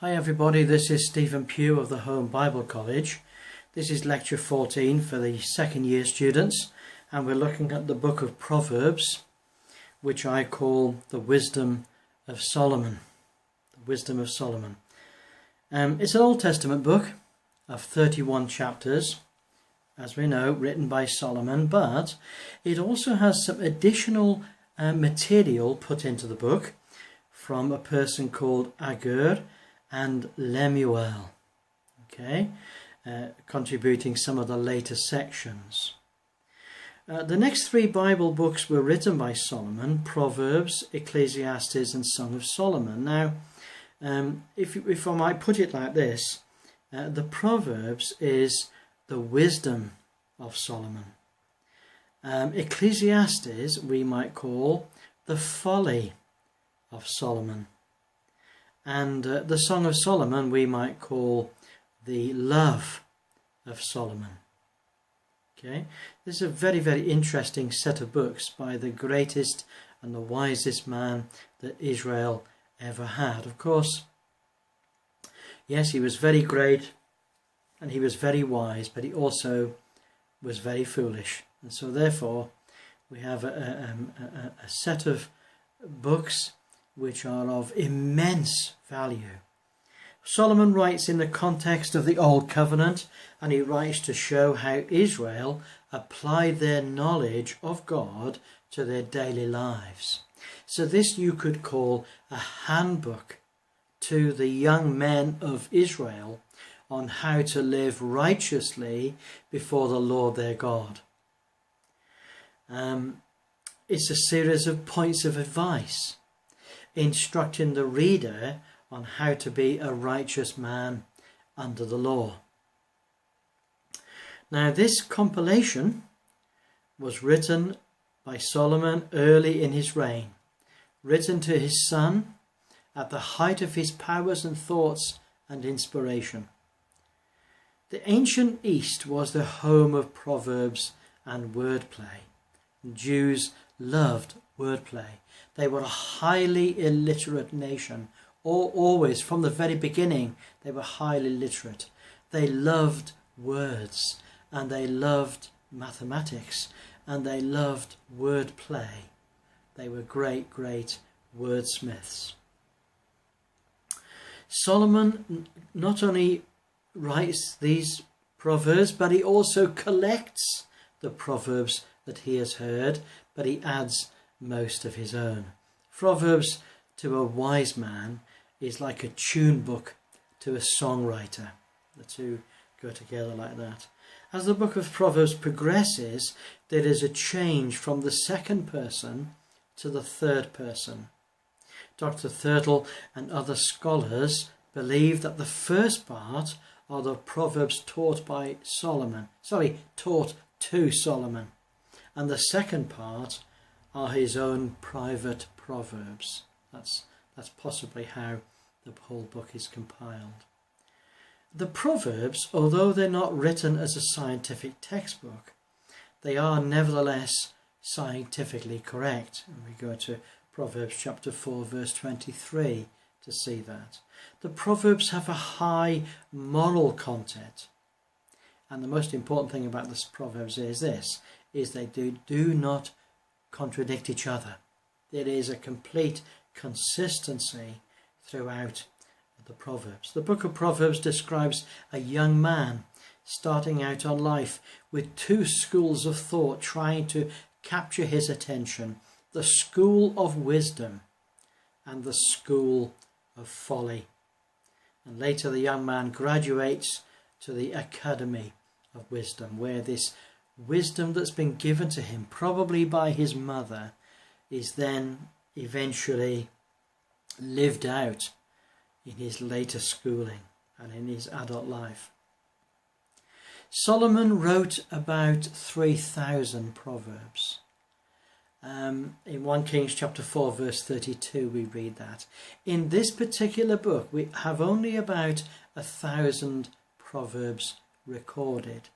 Hi everybody, this is Stephen Pugh of the Home Bible College. This is lecture 14 for the second year students, and we're looking at the book of Proverbs, which I call the Wisdom of Solomon. The Wisdom of Solomon. It's an Old Testament book of 31 chapters, as we know, written by Solomon, but it also has some additional material put into the book from a person called Agur and Lemuel, contributing some of the later sections. The next three Bible books were written by Solomon: Proverbs, Ecclesiastes and Song of Solomon. Now, if I might put it like this, the Proverbs is the wisdom of Solomon. Ecclesiastes we might call the folly of Solomon. And the Song of Solomon we might call the love of Solomon. This is a very, very interesting set of books by the greatest and the wisest man that Israel ever had. Of course, yes, he was very great and he was very wise, but he also was very foolish. And so therefore we have a set of books which are of immense value. Solomon writes in the context of the Old Covenant, and he writes to show how Israel applied their knowledge of God to their daily lives. So this you could call a handbook to the young men of Israel on how to live righteously before the Lord their God. It's a series of points of advice, instructing the reader on how to be a righteous man under the law. Now, this compilation was written by Solomon early in his reign, written to his son at the height of his powers and thoughts and inspiration. The ancient East was the home of proverbs and wordplay. Jews loved wordplay. They were a highly illiterate nation. Always, from the very beginning, they were highly literate. They loved words, and they loved mathematics, and they loved wordplay. They were great, great wordsmiths. Solomon not only writes these proverbs, but he also collects the proverbs that he has heard, but he adds most of his own. Proverbs to a wise man is like a tune book to a songwriter. The two go together like that. As the book of Proverbs progresses, there is a change from the second person to the third person. Dr. Thurtle and other scholars believe that the first part are the Proverbs taught to Solomon, and the second part are his own private proverbs. That's possibly how the whole book is compiled. The Proverbs, although they're not written as a scientific textbook, they are nevertheless scientifically correct. And we go to Proverbs chapter 4 verse 23 to see that. The Proverbs have a high moral content. And the most important thing about the Proverbs is they do not contradict each other. There is a complete consistency throughout the Proverbs. The book of Proverbs describes a young man starting out on life with two schools of thought trying to capture his attention: the school of wisdom and the school of folly. And later the young man graduates to the academy of wisdom, where this wisdom that's been given to him, probably by his mother, is then eventually lived out in his later schooling and in his adult life. Solomon wrote about 3,000 proverbs. In 1 Kings chapter 4 verse 32 we read that. In this particular book we have only about 1,000 proverbs recorded.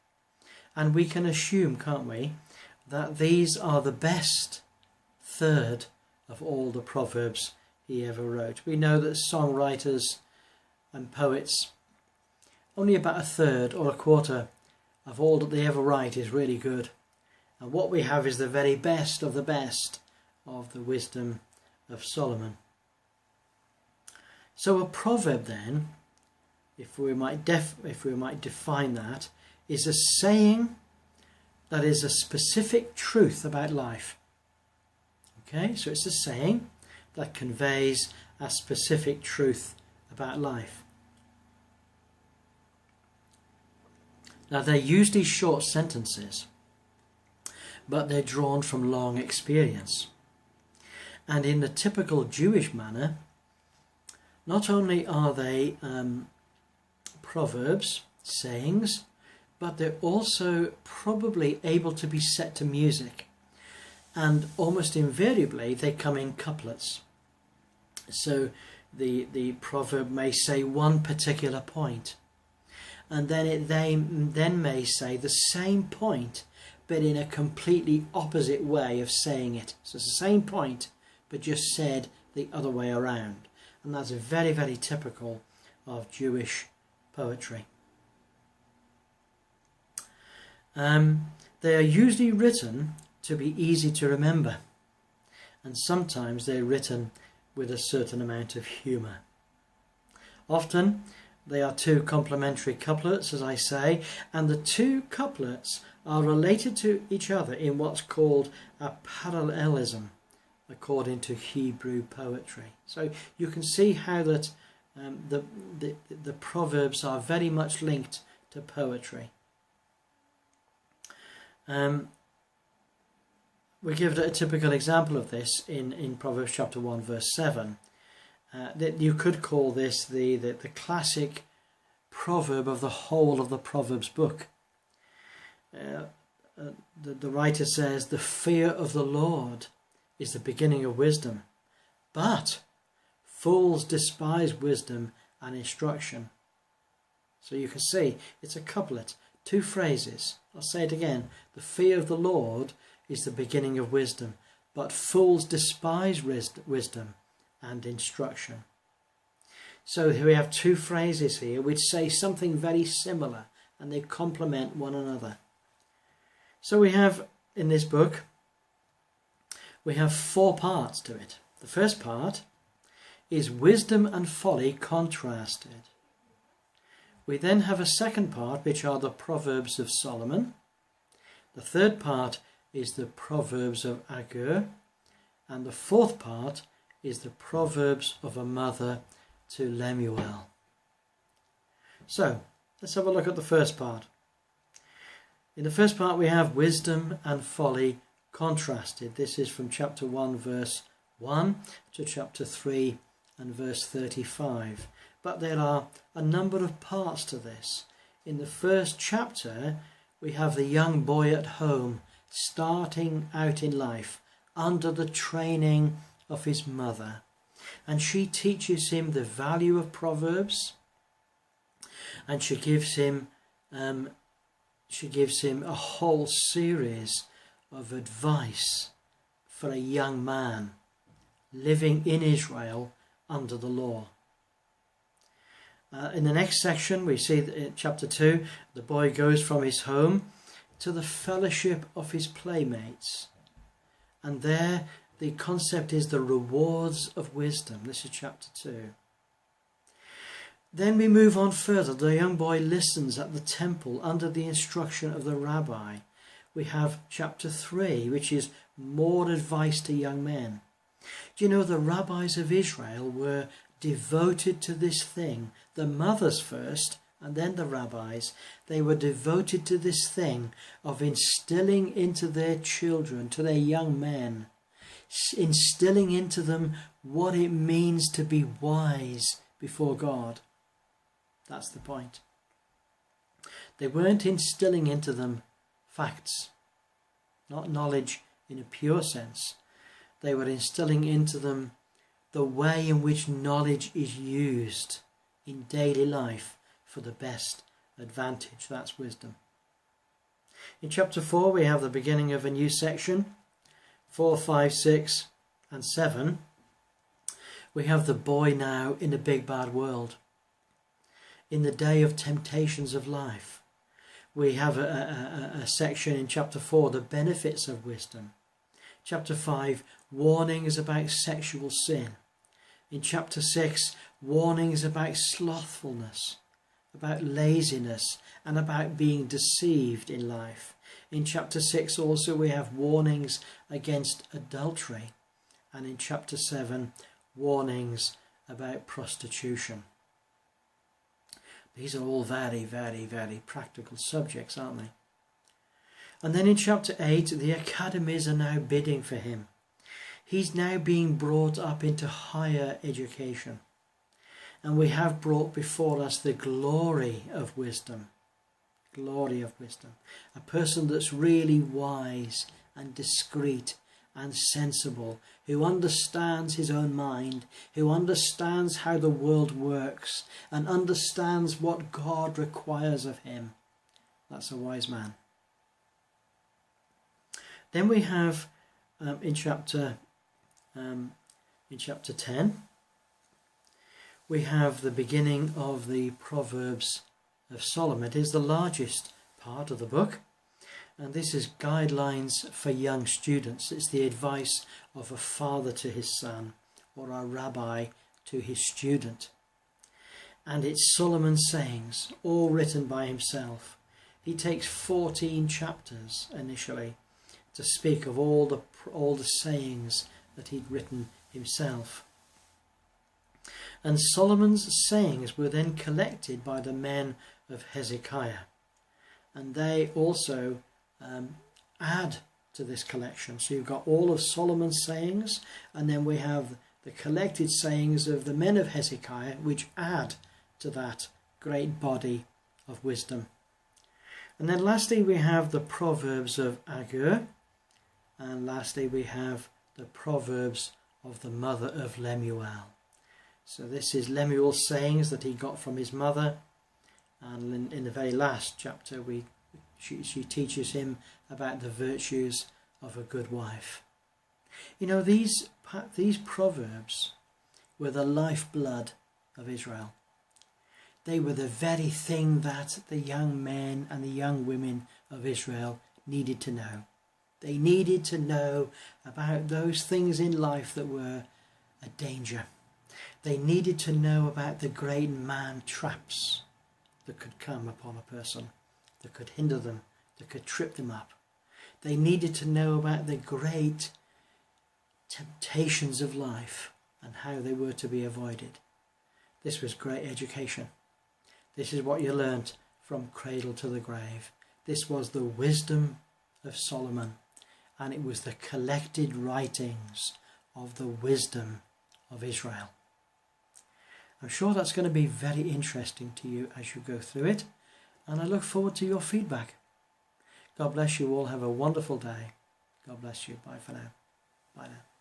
And we can assume, can't we, that these are the best third of all the proverbs he ever wrote. We know that songwriters and poets, only about a third or a quarter of all that they ever write is really good. And what we have is the very best of the wisdom of Solomon. So a proverb then, if we might define that, is a saying that is a specific truth about life. Okay, so it's a saying that conveys a specific truth about life. Now they're usually short sentences, but they're drawn from long experience. And in the typical Jewish manner, not only are they proverbs, sayings, but they're also probably able to be set to music. And almost invariably they come in couplets. So the proverb may say one particular point, and then they may say the same point but in a completely opposite way of saying it. So it's the same point but just said the other way around. And that's very, very typical of Jewish poetry. They are usually written to be easy to remember, and sometimes they're written with a certain amount of humour. Often they are two complementary couplets, as I say, and the two couplets are related to each other in what's called a parallelism, according to Hebrew poetry. So you can see how that the proverbs are very much linked to poetry. We give a typical example of this in Proverbs chapter 1 verse 7. That you could call this the classic proverb of the whole of the Proverbs book. The writer says, "The fear of the Lord is the beginning of wisdom, but fools despise wisdom and instruction." So you can see it's a couplet, two phrases. I'll say it again. The fear of the Lord is the beginning of wisdom, but fools despise wisdom and instruction. So here we have two phrases here which say something very similar, and they complement one another. So we have in this book, we have four parts to it. The first part is wisdom and folly contrasted. We then have a second part, which are the Proverbs of Solomon. The third part is the Proverbs of Agur. And the fourth part is the Proverbs of a mother to Lemuel. So let's have a look at the first part. In the first part we have wisdom and folly contrasted. This is from chapter 1 verse 1 to chapter 3 and verse 35. But there are a number of parts to this. In the first chapter we have the young boy at home starting out in life under the training of his mother, and she teaches him the value of Proverbs, and she gives him a whole series of advice for a young man living in Israel under the law. In the next section we see that in chapter 2 the boy goes from his home to the fellowship of his playmates, and there the concept is the rewards of wisdom. This is chapter 2. Then we move on further. The young boy listens at the temple under the instruction of the rabbi. We have chapter 3, which is more advice to young men. Do you know the rabbis of Israel were devoted to this thing? The mothers first, and then the rabbis. They were devoted to this thing of instilling into their children, to their young men, instilling into them what it means to be wise before God. That's the point. They weren't instilling into them facts, not knowledge in a pure sense. They were instilling into them the way in which knowledge is used in daily life for the best advantage. That's wisdom. In chapter 4 we have the beginning of a new section. 4, 5, 6 and 7. We have the boy now in the big bad world. in the day of temptations of life. We have a section in chapter 4, the benefits of wisdom. Chapter 5, warnings about sexual sin. In chapter 6, warnings about slothfulness, about laziness, and about being deceived in life. In chapter 6 also we have warnings against adultery. And in chapter 7, warnings about prostitution. These are all very, very, very practical subjects, aren't they? And then in chapter 8, the academies are now bidding for him. He's now being brought up into higher education. And we have brought before us the glory of wisdom. Glory of wisdom. A person that's really wise and discreet and sensible, who understands his own mind, who understands how the world works, and understands what God requires of him. That's a wise man. Then we have in chapter 10, we have the beginning of the Proverbs of Solomon. It is the largest part of the book. And this is guidelines for young students. It's the advice of a father to his son, or a rabbi to his student. And it's Solomon's sayings, all written by himself. He takes 14 chapters initially to speak of all the sayings that he'd written himself. And Solomon's sayings were then collected by the men of Hezekiah. And they also add to this collection. So you've got all of Solomon's sayings, and then we have the collected sayings of the men of Hezekiah, which add to that great body of wisdom. And then lastly we have the Proverbs of Agur, and lastly we have the Proverbs of the mother of Lemuel. So this is Lemuel's sayings that he got from his mother, and in the very last chapter she teaches him about the virtues of a good wife. You know, these proverbs were the lifeblood of Israel. They were the very thing that the young men and the young women of Israel needed to know. They needed to know about those things in life that were a danger. They needed to know about the great man traps that could come upon a person, that could hinder them, that could trip them up. They needed to know about the great temptations of life and how they were to be avoided. This was great education. This is what you learnt from cradle to the grave. This was the wisdom of Solomon, and it was the collected writings of the wisdom of Israel. I'm sure that's going to be very interesting to you as you go through it, and I look forward to your feedback. God bless you all. Have a wonderful day. God bless you. Bye for now. Bye now.